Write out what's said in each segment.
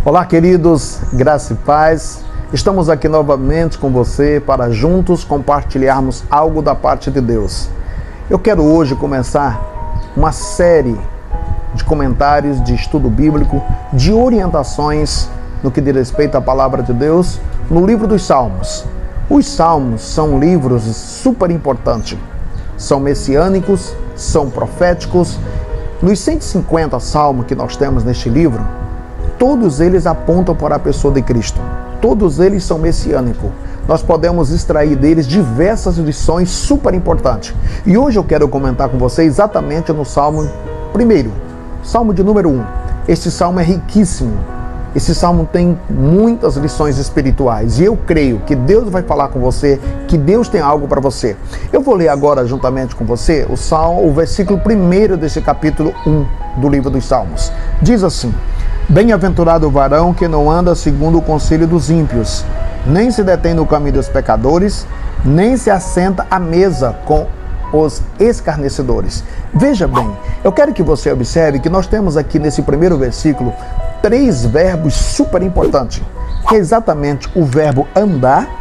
Olá, queridos, graça e paz. Estamos aqui novamente com você para juntos compartilharmos algo da parte de Deus. Eu quero hoje começar uma série de comentários, de estudo bíblico, de orientações no que diz respeito à palavra de Deus no livro dos Salmos. Os Salmos são livros super importantes. São messiânicos, são proféticos. Nos 150 salmos que nós temos neste livro, todos eles apontam para a pessoa de Cristo. Todos eles são messiânicos. Nós podemos extrair deles diversas lições super importantes. E hoje eu quero comentar com você exatamente no Salmo primeiro, Salmo de número 1. Este Salmo é riquíssimo. Esse Salmo tem muitas lições espirituais. E eu creio que Deus vai falar com você, que Deus tem algo para você. Eu vou ler agora juntamente com você o versículo 1 desse capítulo 1 do livro dos Salmos. Diz assim: Bem-aventurado o varão que não anda segundo o conselho dos ímpios, nem se detém no caminho dos pecadores, nem se assenta à mesa com os escarnecedores. Veja bem, eu quero que você observe que nós temos aqui nesse primeiro versículo 3 verbos super importantes, que é exatamente o verbo andar,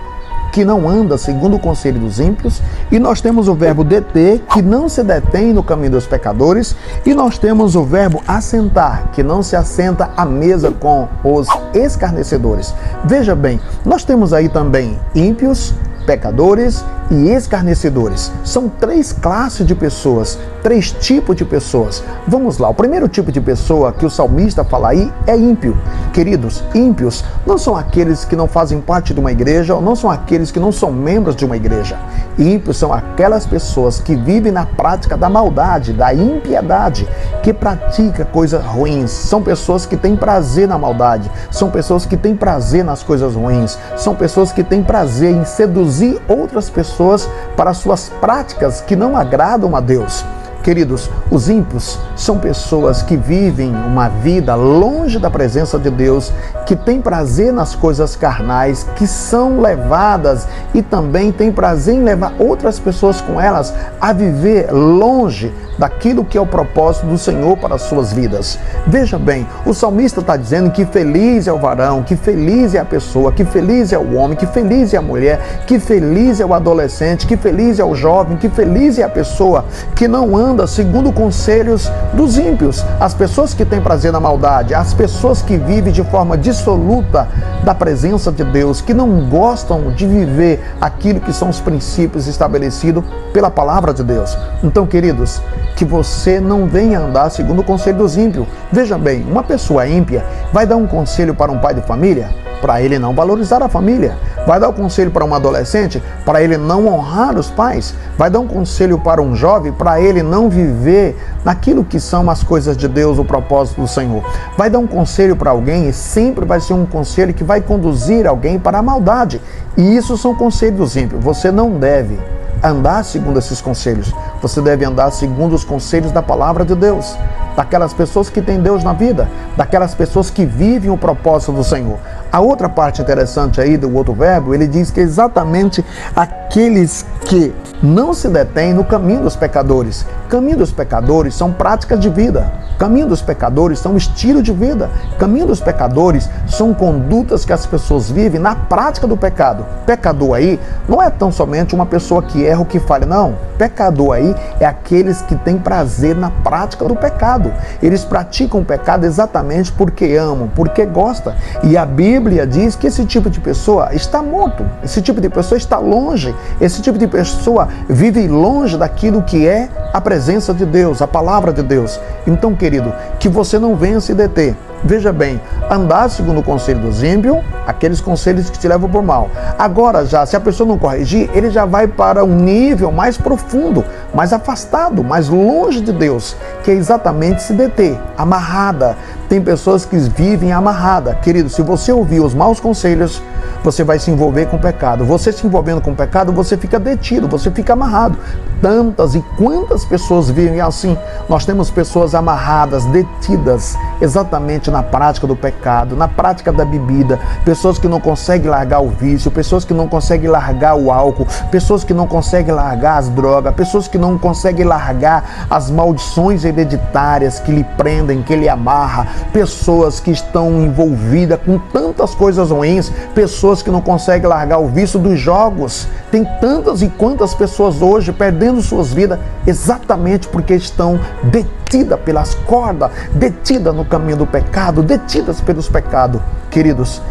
que não anda segundo o conselho dos ímpios, e nós temos o verbo deter, que não se detém no caminho dos pecadores, e nós temos o verbo assentar, que não se assenta à mesa com os escarnecedores. Veja bem, nós temos aí também ímpios, pecadores e escarnecedores. São 3 classes de pessoas, 3 tipos de pessoas. Vamos lá, o primeiro tipo de pessoa que o salmista fala aí é ímpio. Queridos, ímpios não são aqueles que não fazem parte de uma igreja, ou não são aqueles que não são membros de uma igreja. Ímpios são aquelas pessoas que vivem na prática da maldade, da impiedade, que pratica coisas ruins. São pessoas que têm prazer na maldade, são pessoas que têm prazer nas coisas ruins, são pessoas que têm prazer em seduzir outras pessoas para suas práticas que não agradam a Deus. Queridos, os ímpios são pessoas que vivem uma vida longe da presença de Deus, que têm prazer nas coisas carnais, que são levadas e também têm prazer em levar outras pessoas com elas a viver longe daquilo que é o propósito do Senhor para as suas vidas. Veja bem, o salmista está dizendo que feliz é o varão, que feliz é a pessoa, que feliz é o homem, que feliz é a mulher, que feliz é o adolescente, que feliz é o jovem, que feliz é a pessoa que não anda segundo conselhos dos ímpios, as pessoas que têm prazer na maldade, as pessoas que vivem de forma dissoluta da presença de Deus, que não gostam de viver aquilo que são os princípios estabelecidos pela palavra de Deus. Então, queridos, que você não venha andar segundo o conselho dos ímpios. Veja bem, uma pessoa ímpia vai dar um conselho para um pai de família, para ele não valorizar a família. Vai dar um conselho para um adolescente, para ele não honrar os pais. Vai dar um conselho para um jovem, para ele não viver naquilo que são as coisas de Deus, o propósito do Senhor. Vai dar um conselho para alguém e sempre vai ser um conselho que vai conduzir alguém para a maldade. E isso são conselhos dos ímpios. Você não deve andar segundo esses conselhos. Você deve andar segundo os conselhos da palavra de Deus, daquelas pessoas que têm Deus na vida, daquelas pessoas que vivem o propósito do Senhor. A outra parte interessante aí do outro verbo, ele diz que é exatamente aqueles que não se detêm no caminho dos pecadores. Caminho dos pecadores são práticas de vida. Caminho dos pecadores são estilo de vida. Caminho dos pecadores são condutas que as pessoas vivem na prática do pecado. Pecador aí não é tão somente uma pessoa que erra ou que falha, não. Pecador aí é aqueles que têm prazer na prática do pecado. Eles praticam o pecado exatamente porque amam, porque gostam. E a Bíblia diz que esse tipo de pessoa está morto. Esse tipo de pessoa está longe. Esse tipo de pessoa vive longe daquilo que é a presença de Deus, a palavra de Deus. Então, querido, que você não venha se deter. Veja bem, andar segundo o conselho dos ímpios, aqueles conselhos que te levam por mal. Agora já, se a pessoa não corrigir, ele já vai para um nível mais profundo, mais afastado, mais longe de Deus, que é exatamente se deter, amarrada. Tem pessoas que vivem amarrada. Querido, se você ouvir os maus conselhos, você vai se envolver com o pecado. Você se envolvendo com o pecado, você fica detido, você fica amarrado. Tantas e quantas pessoas vivem assim? Nós temos pessoas amarradas, detidas, exatamente na prática pecado, na prática da bebida, pessoas que não conseguem largar o vício, pessoas que não conseguem largar o álcool, pessoas que não conseguem largar as drogas, pessoas que não conseguem largar as maldições hereditárias que lhe prendem, que lhe amarram, pessoas que estão envolvidas com tantas coisas ruins, pessoas que não conseguem largar o vício dos jogos. Tem tantas e quantas pessoas hoje perdendo suas vidas exatamente porque estão detidas pelas cordas, detidas no caminho do pecado, detidas pelos pecados. Queridos,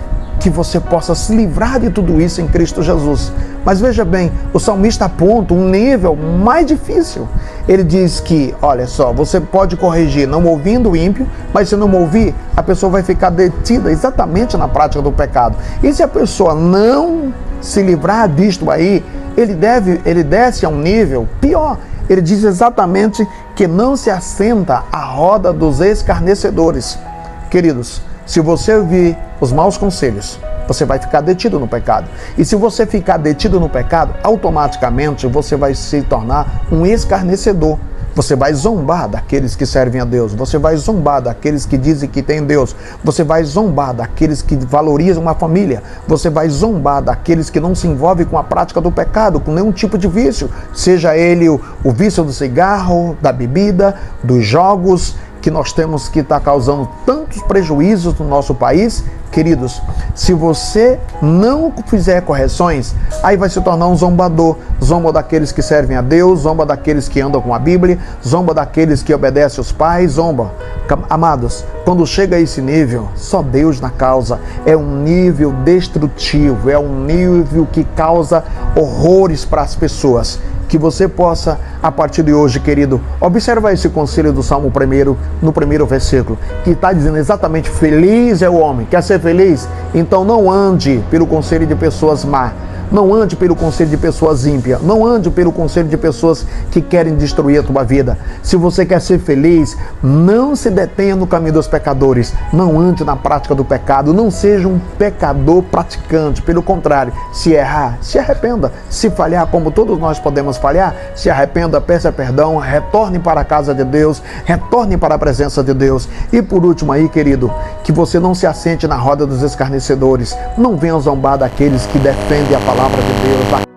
que você possa se livrar de tudo isso em Cristo Jesus. Mas veja bem, o salmista aponta um nível mais difícil. Ele diz que, olha só, você pode corrigir não ouvindo o ímpio, mas se não ouvir, a pessoa vai ficar detida exatamente na prática do pecado. E se a pessoa não se livrar disto aí, ele desce a um nível pior. Ele diz exatamente que não se assenta à roda dos escarnecedores. Queridos, se você ouvir os maus conselhos, você vai ficar detido no pecado. E se você ficar detido no pecado, automaticamente você vai se tornar um escarnecedor. Você vai zombar daqueles que servem a Deus. Você vai zombar daqueles que dizem que tem Deus. Você vai zombar daqueles que valorizam uma família. Você vai zombar daqueles que não se envolvem com a prática do pecado, com nenhum tipo de vício. Seja ele o vício do cigarro, da bebida, dos jogos, que nós temos que estar causando tantos prejuízos no nosso país. Queridos, se você não fizer correções, aí vai se tornar um zombador. Zomba daqueles que servem a Deus, zomba daqueles que andam com a Bíblia, zomba daqueles que obedecem aos pais, zomba. Amados, quando chega a esse nível, só Deus na causa. É um nível destrutivo, é um nível que causa horrores para as pessoas. Que você possa, a partir de hoje, querido, observar esse conselho do Salmo 1, no primeiro versículo, que está dizendo exatamente: feliz é o homem. Quer ser feliz? Então não ande pelo conselho de pessoas más. Não ande pelo conselho de pessoas ímpias. Não ande pelo conselho de pessoas que querem destruir a tua vida. Se você quer ser feliz, não se detenha no caminho dos pecadores. Não ande na prática do pecado. Não seja um pecador praticante. Pelo contrário, se errar, se arrependa. Se falhar, como todos nós podemos falhar, se arrependa, peça perdão, retorne para a casa de Deus, retorne para a presença de Deus. E por último aí, querido, que você não se assente na roda dos escarnecedores. Não venha zombar daqueles que defendem a palavra de Deus,